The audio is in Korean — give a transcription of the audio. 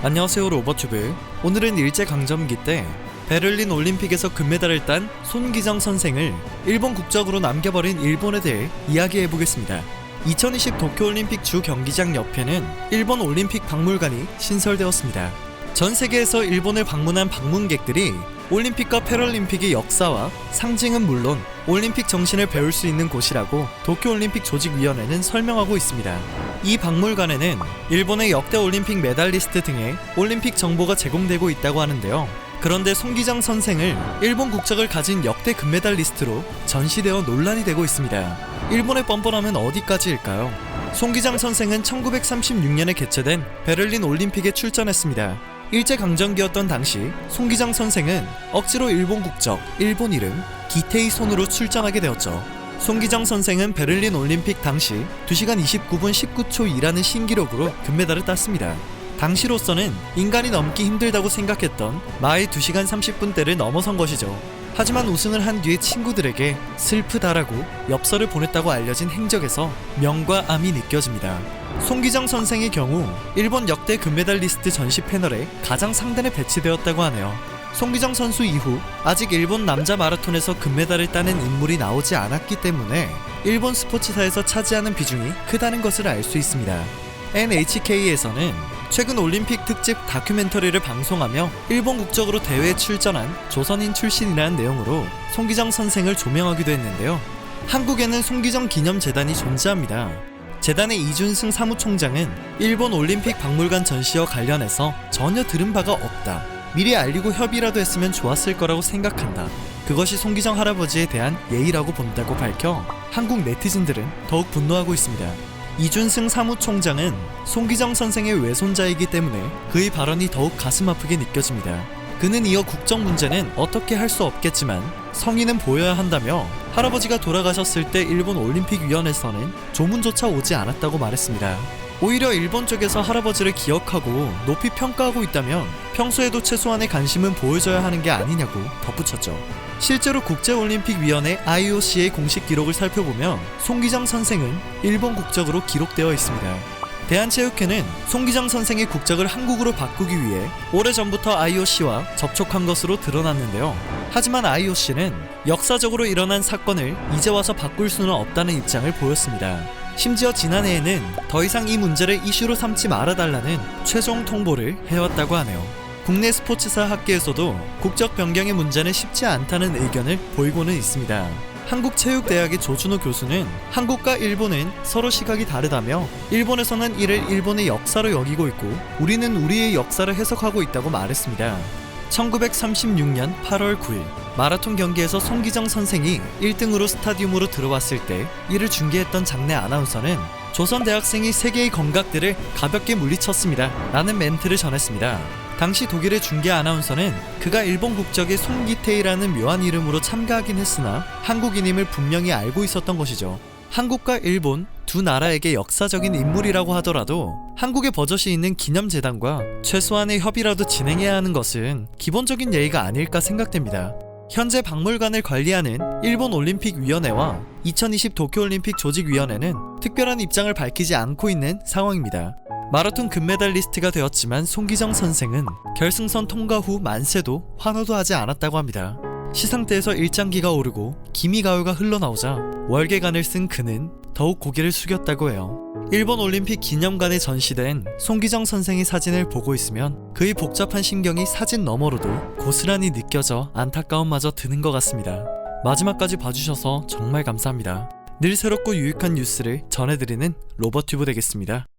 안녕하세요, 로버튜브. 오늘은 일제강점기 때 베를린 올림픽에서 금메달을 딴 손기정 선생을 일본 국적으로 남겨버린 일본에 대해 이야기해보겠습니다. 2020 도쿄올림픽 주 경기장 옆에는 일본 올림픽 박물관이 신설되었습니다. 전 세계에서 일본을 방문한 방문객들이 올림픽과 패럴림픽의 역사와 상징은 물론 올림픽 정신을 배울 수 있는 곳이라고 도쿄올림픽 조직위원회는 설명하고 있습니다. 이 박물관에는 일본의 역대 올림픽 메달리스트 등의 올림픽 정보가 제공되고 있다고 하는데요. 그런데 손기정 선생을 일본 국적을 가진 역대 금메달리스트로 전시되어 논란이 되고 있습니다. 일본의 뻔뻔함은 어디까지일까요? 손기정 선생은 1936년에 개최된 베를린 올림픽에 출전했습니다. 일제강점기였던 당시 손기정 선생은 억지로 일본 국적, 일본 이름, 기테이 손으로 출전하게 되었죠. 손기정 선생은 베를린 올림픽 당시 2시간 29분 19초 2라는 신기록으로 금메달을 땄습니다. 당시로서는 인간이 넘기 힘들다고 생각했던 마의 2시간 30분대를 넘어선 것이죠. 하지만 우승을 한 뒤에 친구들에게 슬프다라고 엽서를 보냈다고 알려진 행적에서 명과 암이 느껴집니다. 손기정 선생의 경우 일본 역대 금메달리스트 전시 패널에 가장 상단에 배치되었다고 하네요. 손기정 선수 이후 아직 일본 남자 마라톤에서 금메달을 따는 인물이 나오지 않았기 때문에 일본 스포츠사에서 차지하는 비중이 크다는 것을 알 수 있습니다. NHK에서는 최근 올림픽 특집 다큐멘터리를 방송하며 일본 국적으로 대회에 출전한 조선인 출신이라는 내용으로 손기정 선생을 조명하기도 했는데요. 한국에는 손기정 기념재단이 존재합니다. 재단의 이준승 사무총장은 일본 올림픽 박물관 전시와 관련해서 전혀 들은 바가 없다. 미리 알리고 협의라도 했으면 좋았을 거라고 생각한다. 그것이 손기정 할아버지에 대한 예의라고 본다고 밝혀 한국 네티즌들은 더욱 분노하고 있습니다. 이준승 사무총장은 손기정 선생의 외손자이기 때문에 그의 발언이 더욱 가슴 아프게 느껴집니다. 그는 이어 국적 문제는 어떻게 할 수 없겠지만 성의는 보여야 한다며 할아버지가 돌아가셨을 때 일본 올림픽위원회에서는 조문조차 오지 않았다고 말했습니다. 오히려 일본 쪽에서 할아버지를 기억하고 높이 평가하고 있다면 평소에도 최소한의 관심은 보여줘야 하는 게 아니냐고 덧붙였죠. 실제로 국제올림픽위원회 IOC의 공식 기록을 살펴보면 손기정 선생은 일본 국적으로 기록되어 있습니다. 대한체육회는 손기정 선생의 국적을 한국으로 바꾸기 위해 오래전부터 IOC와 접촉한 것으로 드러났는데요. 하지만 IOC는 역사적으로 일어난 사건을 이제 와서 바꿀 수는 없다는 입장을 보였습니다. 심지어 지난해에는 더 이상 이 문제를 이슈로 삼지 말아달라는 최종 통보를 해왔다고 하네요. 국내 스포츠사 학계에서도 국적 변경의 문제는 쉽지 않다는 의견을 보이고는 있습니다. 한국체육대학의 조준호 교수는 한국과 일본은 서로 시각이 다르다며 일본에서는 이를 일본의 역사로 여기고 있고 우리는 우리의 역사를 해석하고 있다고 말했습니다. 1936년 8월 9일 마라톤 경기에서 손기정 선생이 1등으로 스타디움으로 들어왔을 때 이를 중계했던 장내 아나운서는 조선 대학생이 세계의 검각들을 가볍게 물리쳤습니다 라는 멘트를 전했습니다. 당시 독일의 중계 아나운서는 그가 일본 국적의 손기태이라는 묘한 이름으로 참가하긴 했으나 한국인임을 분명히 알고 있었던 것이죠. 한국과 일본 두 나라에게 역사적인 인물이라고 하더라도 한국에 버젓이 있는 기념재단과 최소한의 협의라도 진행해야 하는 것은 기본적인 예의가 아닐까 생각됩니다. 현재 박물관을 관리하는 일본 올림픽위원회와 2020 도쿄올림픽 조직위원회는 특별한 입장을 밝히지 않고 있는 상황입니다. 마라톤 금메달리스트가 되었지만 손기정 선생은 결승선 통과 후 만세도 환호도 하지 않았다고 합니다. 시상대에서 일장기가 오르고 기미가요가 흘러나오자 월계관을 쓴 그는 더욱 고개를 숙였다고 해요. 일본 올림픽 기념관에 전시된 손기정 선생의 사진을 보고 있으면 그의 복잡한 심경이 사진 너머로도 고스란히 느껴져 안타까움마저 드는 것 같습니다. 마지막까지 봐주셔서 정말 감사합니다. 늘 새롭고 유익한 뉴스를 전해드리는 로버튜브 되겠습니다.